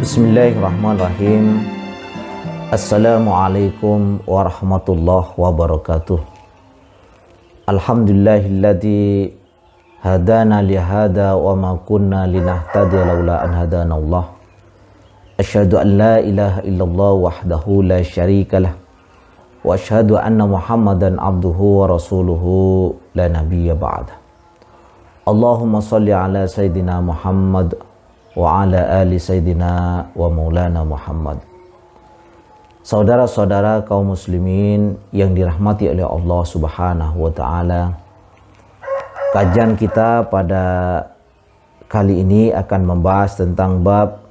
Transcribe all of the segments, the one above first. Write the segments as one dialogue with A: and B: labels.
A: Bismillahirrahmanirrahim. Assalamualaikum warahmatullahi wabarakatuh. Alhamdulillahilladzi hadana lihada wa ma kunna linahtadiya laula an hadanallah. Asyhadu an la ilaha illallah wahdahu la syarikalah wa asyhadu anna Muhammadan abduhu wa rasuluhu la nabiyya ba'da. Allahumma shalli ala sayyidina Muhammad wa ala ali sayyidina wa maulana Muhammad. Saudara-saudara kaum muslimin yang dirahmati oleh Allah Subhanahu wa taala, kajian kita pada kali ini akan membahas tentang bab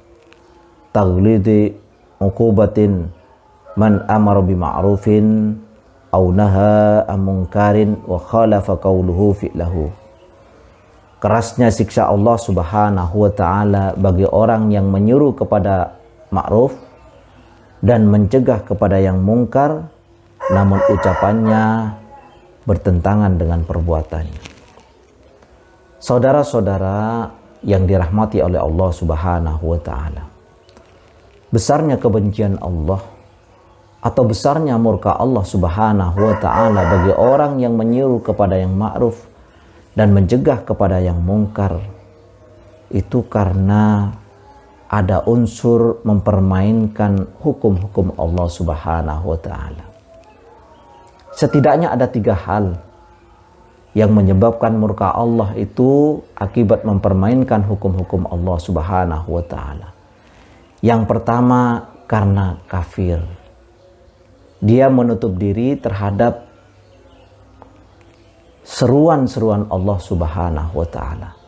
A: taghlidi uqubatin man amara bima'rufin aw naha an munkarin wa khalafa qawluhu fi'lahu. Kerasnya siksa Allah Subhanahu wa taala bagi orang yang menyuruh kepada ma'ruf dan mencegah kepada yang mungkar namun ucapannya bertentangan dengan perbuatannya. Saudara-saudara yang dirahmati oleh Allah Subhanahu wa taala, besarnya kebencian Allah atau besarnya murka Allah Subhanahu wa taala bagi orang yang menyuruh kepada yang ma'ruf dan mencegah kepada yang mungkar itu karena ada unsur mempermainkan hukum-hukum Allah Subhanahu wa taala. Setidaknya ada 3 hal yang menyebabkan murka Allah itu akibat mempermainkan hukum-hukum Allah Subhanahu wa taala. Yang pertama, karena kafir. Dia menutup diri terhadap seruan-seruan Allah Subhanahu wa taala.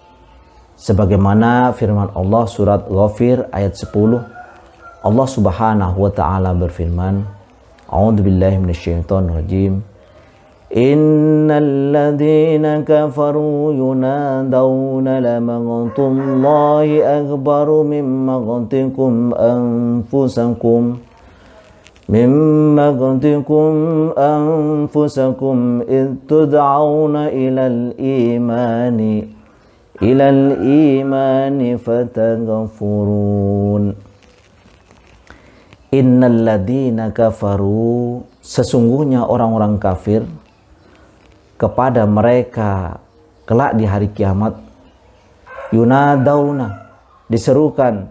A: Sebagaimana firman Allah surat Ghafir ayat 10, Allah Subhanahu wa taala berfirman, A'udzubillahi minasyaitonir rajim. Innal ladzina kafaru yunadawna lamaqtullahi akbaru min maqtikum anfusakum id tud'auna ilal imani fataghfurun. Innal ladzina kafaru, sesungguhnya orang-orang kafir, kepada mereka kelak di hari kiamat yunadauna, diserukan,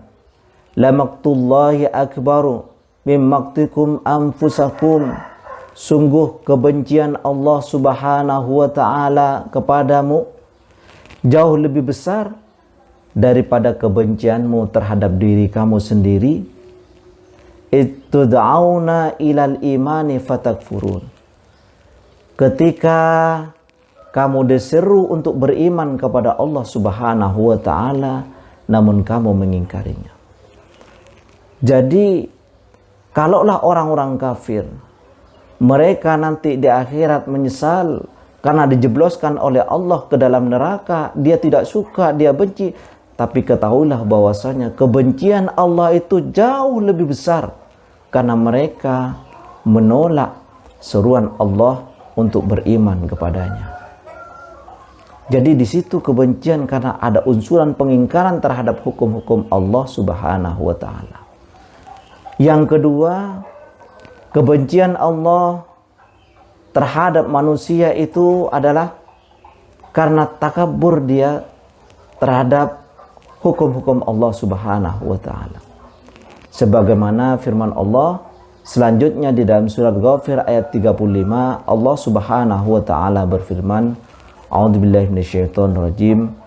A: lamaqtullahi akbaru mimmaktikum anfusakum, sungguh kebencian Allah Subhanahu wa taala kepadamu jauh lebih besar daripada kebencianmu terhadap diri kamu sendiri. Ittud'auna ilal imani fatakfurun, ketika kamu diseru untuk beriman kepada Allah Subhanahu wa taala namun kamu mengingkarinya. Jadi kalaulah orang-orang kafir mereka nanti di akhirat menyesal karena dijebloskan oleh Allah ke dalam neraka, dia tidak suka, dia benci, tapi ketahuilah bahwasanya kebencian Allah itu jauh lebih besar karena mereka menolak seruan Allah untuk beriman kepadanya. Jadi di situ kebencian karena ada unsuran pengingkaran terhadap hukum-hukum Allah Subhanahu wa taala. Yang kedua, kebencian Allah terhadap manusia itu adalah karena takabur dia terhadap hukum-hukum Allah Subhanahu wa taala. Sebagaimana firman Allah selanjutnya di dalam surat Ghafir ayat 35, Allah Subhanahu wa taala berfirman, A'udzubillahi minasyaitonir rajim.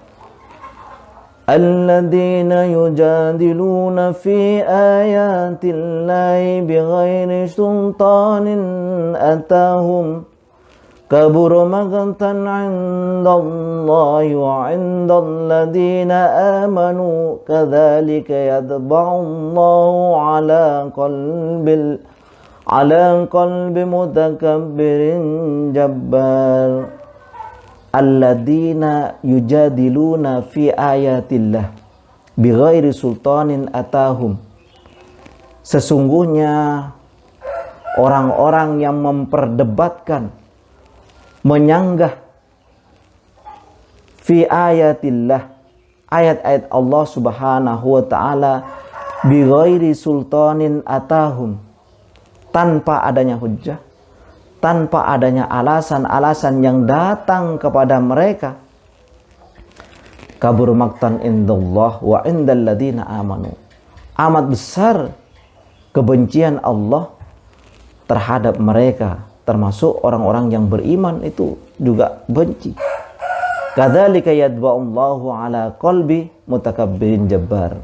A: Alladzina yujadiluna fi ayatillahi bighairi sultanin atahum kabura maqtan 'indallahi wa 'indalladzina amanu kadzalika yatba'ullahu 'ala qalbi mutakabbirin jabbar. Alladzina yujadiluna fi ayatillah bighairi sultanin atahum, sesungguhnya orang-orang yang memperdebatkan, menyanggah fi ayatillah, ayat-ayat Allah Subhanahu wa taala bighairi sultanin atahum, tanpa adanya hujjah, tanpa adanya alasan-alasan yang datang kepada mereka. Kabur maqtan indallah wa indal ladina amanu, amat besar kebencian Allah terhadap mereka, termasuk orang-orang yang beriman itu juga benci. Kadzalika yadba'ullahu ala qalbi mutakabbirin jabbar.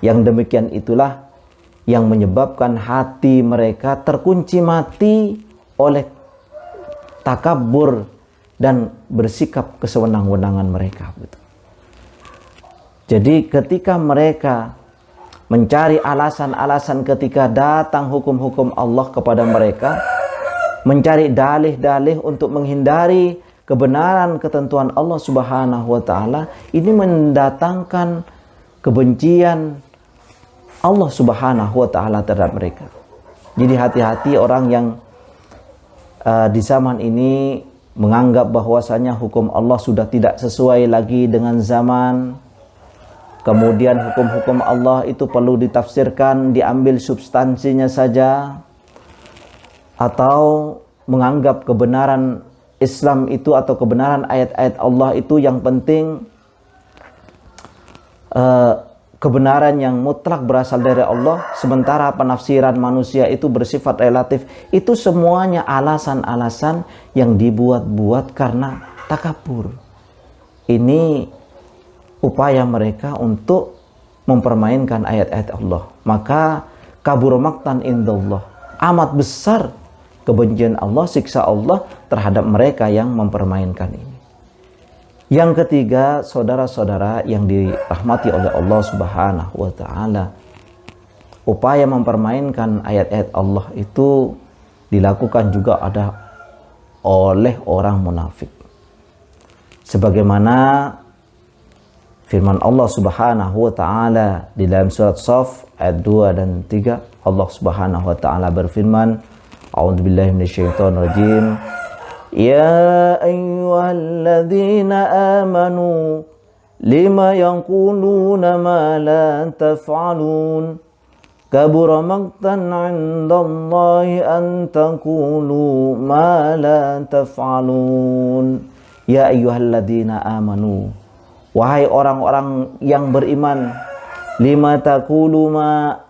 A: Yang demikian itulah yang menyebabkan hati mereka terkunci mati oleh takabur dan bersikap kesewenang-wenangan mereka. Jadi ketika mereka mencari alasan-alasan ketika datang hukum-hukum Allah kepada mereka, mencari dalih-dalih untuk menghindari kebenaran ketentuan Allah Subhanahu wa taala, ini mendatangkan kebencian Allah Subhanahu wa taala terhadap mereka. Jadi hati-hati orang yang di zaman ini menganggap bahwasanya hukum Allah sudah tidak sesuai lagi dengan zaman. Kemudian hukum-hukum Allah itu perlu ditafsirkan, diambil substansinya saja, atau menganggap kebenaran Islam itu atau kebenaran ayat-ayat Allah itu yang penting kebenaran yang mutlak berasal dari Allah, sementara penafsiran manusia itu bersifat relatif. Itu semuanya alasan-alasan yang dibuat-buat karena takabur. Ini upaya mereka untuk mempermainkan ayat-ayat Allah. Maka kabur maqtan indallah, amat besar kebencian Allah, siksa Allah terhadap mereka yang mempermainkan ini. Yang ketiga, saudara-saudara yang dirahmati oleh Allah Subhanahu wa taala, upaya mempermainkan ayat-ayat Allah itu dilakukan juga ada oleh orang munafik. Sebagaimana firman Allah Subhanahu wa taala di dalam surat Shaf ayat 2 dan 3, Allah Subhanahu wa taala berfirman, a'udzubillahi minasyaitonir rajim, ya ayyuhalladzina amanu lima yaquluna ma la taf'alun kabura maqtan 'indallahi an taqulu ma la taf'alun. Ya ayyuhalladzina amanu, wahai orang-orang yang beriman, lima taquluna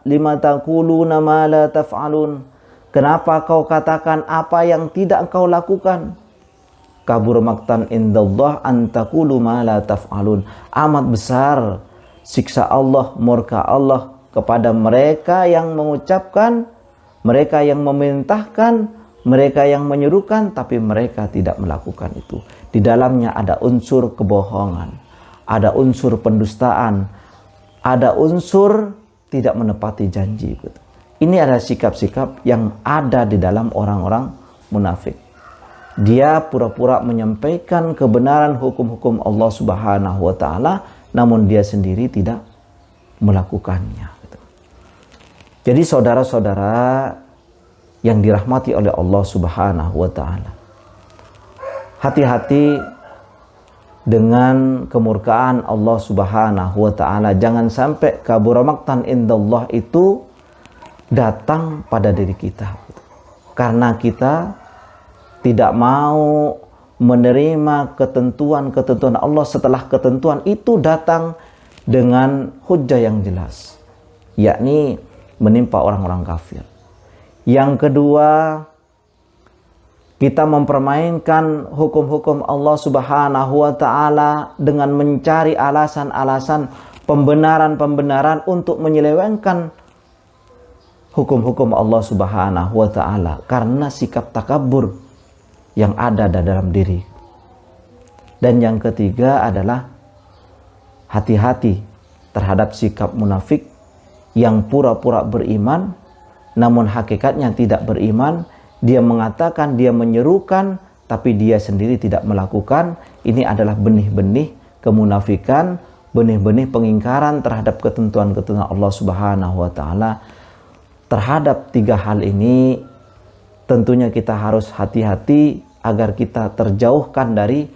A: ma la taf'alun, kenapa kau katakan apa yang tidak engkau lakukan? Kabur maqtan indallah an taqulu ma la taf'alun, amat besar siksa Allah, murka Allah kepada mereka yang mengucapkan, mereka yang memerintahkan, mereka yang menyerukan, tapi mereka tidak melakukan itu. Di dalamnya ada unsur kebohongan, ada unsur pendustaan, ada unsur tidak menepati janji. Ini adalah sikap-sikap yang ada di dalam orang-orang munafik. Dia pura-pura menyampaikan kebenaran hukum-hukum Allah Subhanahu wa taala, namun dia sendiri tidak melakukannya. Jadi saudara-saudara yang dirahmati oleh Allah Subhanahu wa taala, hati-hati dengan kemurkaan Allah Subhanahu wa taala. Jangan sampai kabura maqtan indallah itu datang pada diri kita, karena kita tidak mau menerima ketentuan-ketentuan Allah setelah ketentuan itu datang dengan hujjah yang jelas, yakni menimpa orang-orang kafir. Yang kedua, kita mempermainkan hukum-hukum Allah Subhanahu wa taala dengan mencari alasan-alasan pembenaran-pembenaran untuk menyelewengkan hukum-hukum Allah Subhanahu wa taala karena sikap takabur yang ada dalam diri. Dan yang ketiga adalah hati-hati terhadap sikap munafik yang pura-pura beriman namun hakikatnya tidak beriman. Dia mengatakan, dia menyerukan, tapi dia sendiri tidak melakukan. Ini adalah benih-benih kemunafikan, benih-benih pengingkaran terhadap ketentuan-ketentuan Allah Subhanahu wa taala. Terhadap tiga hal ini tentunya kita harus hati-hati agar kita terjauhkan dari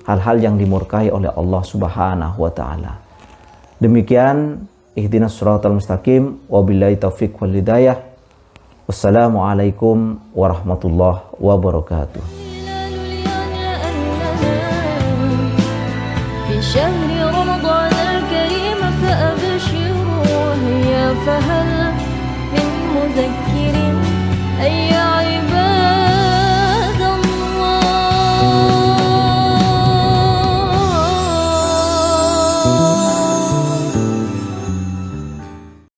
A: hal-hal yang dimurkai oleh Allah Subhanahu wa taala. Demikian ihdinas siratal mustaqim, wabillahi taufiq wal hidayah. Wassalamualaikum warahmatullahi wabarakatuh.
B: شهر رمضان الكريم فأبشروا هيا فهل من مذكر أي